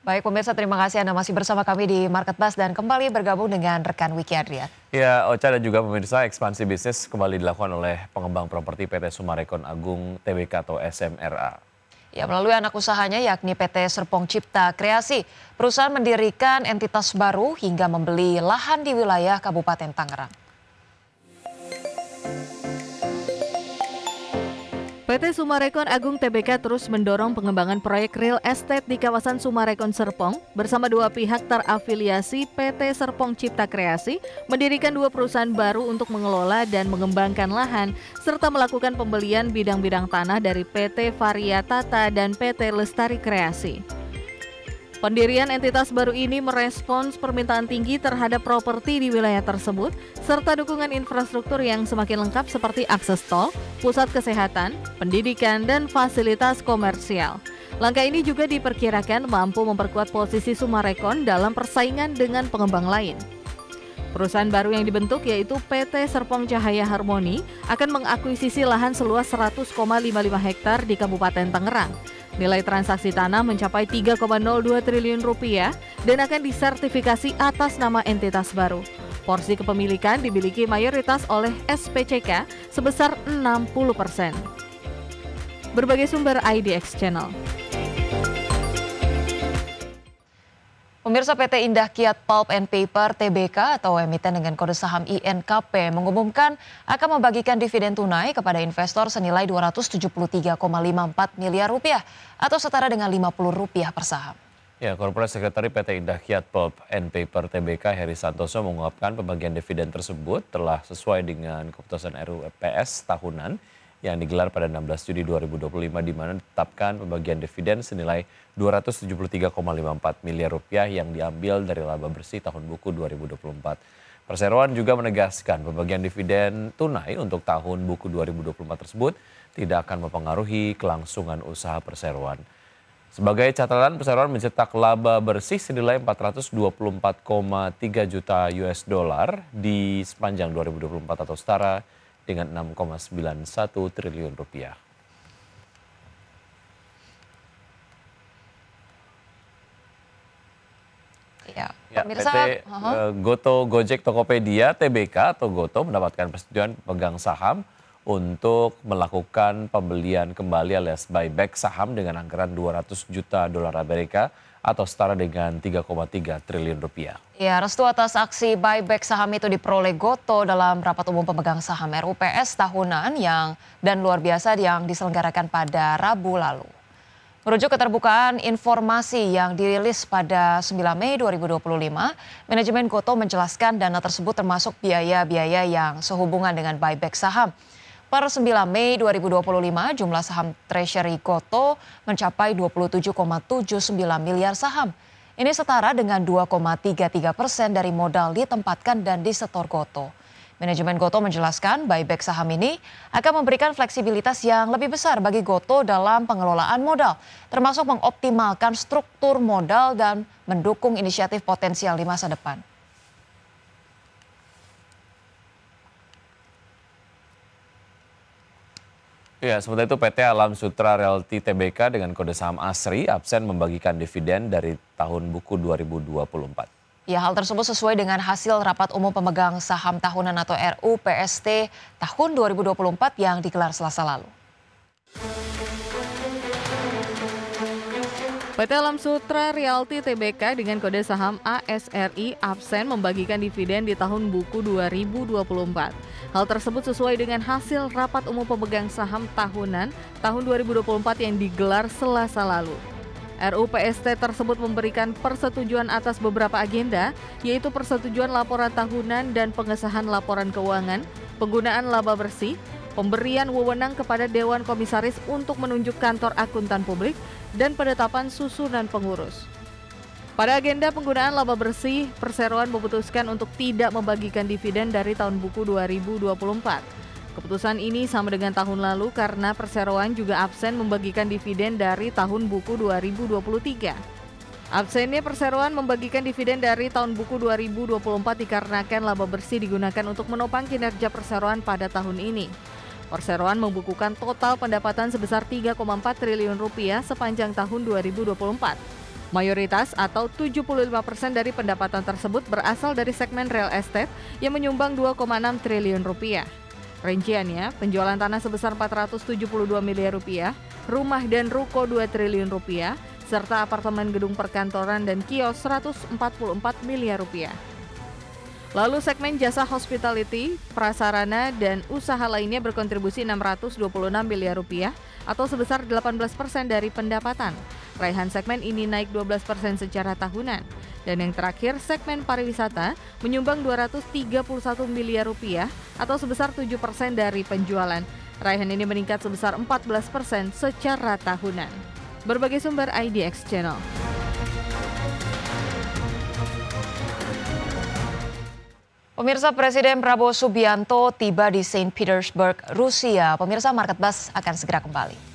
Baik pemirsa, terima kasih Anda masih bersama kami di Market Buzz dan kembali bergabung dengan rekan Wiki Adrian. Ya, Ocha dan juga pemirsa, ekspansi bisnis kembali dilakukan oleh pengembang properti PT Summarecon Agung Tbk atau SMRA. Ya, melalui anak usahanya yakni PT Serpong Cipta Kreasi, perusahaan mendirikan entitas baru hingga membeli lahan di wilayah Kabupaten Tangerang. PT Summarecon Agung Tbk terus mendorong pengembangan proyek real estate di kawasan Summarecon Serpong bersama dua pihak terafiliasi PT Serpong Cipta Kreasi mendirikan dua perusahaan baru untuk mengelola dan mengembangkan lahan serta melakukan pembelian bidang-bidang tanah dari PT Varia Tata dan PT Lestari Kreasi. Pendirian entitas baru ini merespons permintaan tinggi terhadap properti di wilayah tersebut, serta dukungan infrastruktur yang semakin lengkap seperti akses tol, pusat kesehatan, pendidikan, dan fasilitas komersial. Langkah ini juga diperkirakan mampu memperkuat posisi Summarecon dalam persaingan dengan pengembang lain. Perusahaan baru yang dibentuk yaitu PT Serpong Cahaya Harmoni akan mengakuisisi lahan seluas 100,55 hektar di Kabupaten Tangerang. Nilai transaksi tanah mencapai 3,02 triliun rupiah dan akan disertifikasi atas nama entitas baru. Porsi kepemilikan dimiliki mayoritas oleh SPCK sebesar 60%. Berbagai sumber IDX Channel. Pemirsa, PT Indah Kiat Pulp and Paper Tbk atau emiten dengan kode saham INKP mengumumkan akan membagikan dividen tunai kepada investor senilai 273,54 miliar rupiah atau setara dengan Rp50 per saham. Ya, Corporate Secretary PT Indah Kiat Pulp and Paper Tbk Heri Santoso mengungkapkan pembagian dividen tersebut telah sesuai dengan keputusan RUPS tahunan yang digelar pada 16 Juni 2025 di mana ditetapkan pembagian dividen senilai Rp273,54 miliar rupiah yang diambil dari laba bersih tahun buku 2024. Perseroan juga menegaskan pembagian dividen tunai untuk tahun buku 2024 tersebut tidak akan mempengaruhi kelangsungan usaha perseroan. Sebagai catatan, perseroan mencetak laba bersih senilai 424,3 juta US dollar di sepanjang 2024 atau setara dengan 6,91 triliun rupiah. Ya, PT Goto Gojek Tokopedia Tbk atau Goto mendapatkan persetujuan pemegang saham untuk melakukan pembelian kembali alias buyback saham dengan anggaran 200 juta dolar Amerika atau setara dengan 3,3 triliun rupiah. Ya, restu atas aksi buyback saham itu diperoleh Goto dalam rapat umum pemegang saham RUPS tahunan dan luar biasa yang diselenggarakan pada Rabu lalu. Merujuk keterbukaan informasi yang dirilis pada 9 Mei 2025, manajemen Goto menjelaskan dana tersebut termasuk biaya-biaya yang sehubungan dengan buyback saham. Per 9 Mei 2025, jumlah saham Treasury Goto mencapai 27,79 miliar saham. Ini setara dengan 2,33% dari modal ditempatkan dan disetor Goto. Manajemen Goto menjelaskan buyback saham ini akan memberikan fleksibilitas yang lebih besar bagi Goto dalam pengelolaan modal, termasuk mengoptimalkan struktur modal dan mendukung inisiatif potensial di masa depan. Ya, sementara itu PT Alam Sutra Realty Tbk dengan kode saham ASRI absen membagikan dividen dari tahun buku 2024. Ya, hal tersebut sesuai dengan hasil rapat umum pemegang saham tahunan atau RUPST tahun 2024 yang digelar Selasa lalu. PT Alam Sutra Realty Tbk dengan kode saham ASRI absen membagikan dividen di tahun buku 2024. Hal tersebut sesuai dengan hasil rapat umum pemegang saham tahunan tahun 2024 yang digelar Selasa lalu. RUPST tersebut memberikan persetujuan atas beberapa agenda, yaitu persetujuan laporan tahunan dan pengesahan laporan keuangan, penggunaan laba bersih, pemberian wewenang kepada Dewan Komisaris untuk menunjuk kantor akuntan publik, dan penetapan susunan pengurus. Pada agenda penggunaan laba bersih, perseroan memutuskan untuk tidak membagikan dividen dari tahun buku 2024. Keputusan ini sama dengan tahun lalu karena perseroan juga absen membagikan dividen dari tahun buku 2023. Absennya perseroan membagikan dividen dari tahun buku 2024 dikarenakan laba bersih digunakan untuk menopang kinerja perseroan pada tahun ini. Perseroan membukukan total pendapatan sebesar 3,4 triliun rupiah sepanjang tahun 2024. Mayoritas atau 75% dari pendapatan tersebut berasal dari segmen real estate yang menyumbang 2,6 triliun rupiah. Rinciannya, penjualan tanah sebesar 472 miliar rupiah, rumah dan ruko 2 triliun rupiah, serta apartemen gedung perkantoran dan kios 144 miliar rupiah. Lalu segmen jasa hospitality, prasarana, dan usaha lainnya berkontribusi 626 miliar rupiah atau sebesar 18% dari pendapatan. Raihan segmen ini naik 12% secara tahunan. Dan yang terakhir, segmen pariwisata menyumbang 231 miliar rupiah atau sebesar 7% dari penjualan. Raihan ini meningkat sebesar 14% secara tahunan. Berbagai sumber IDX Channel. Pemirsa, Presiden Prabowo Subianto tiba di Saint Petersburg, Rusia. Pemirsa, Market Buzz akan segera kembali.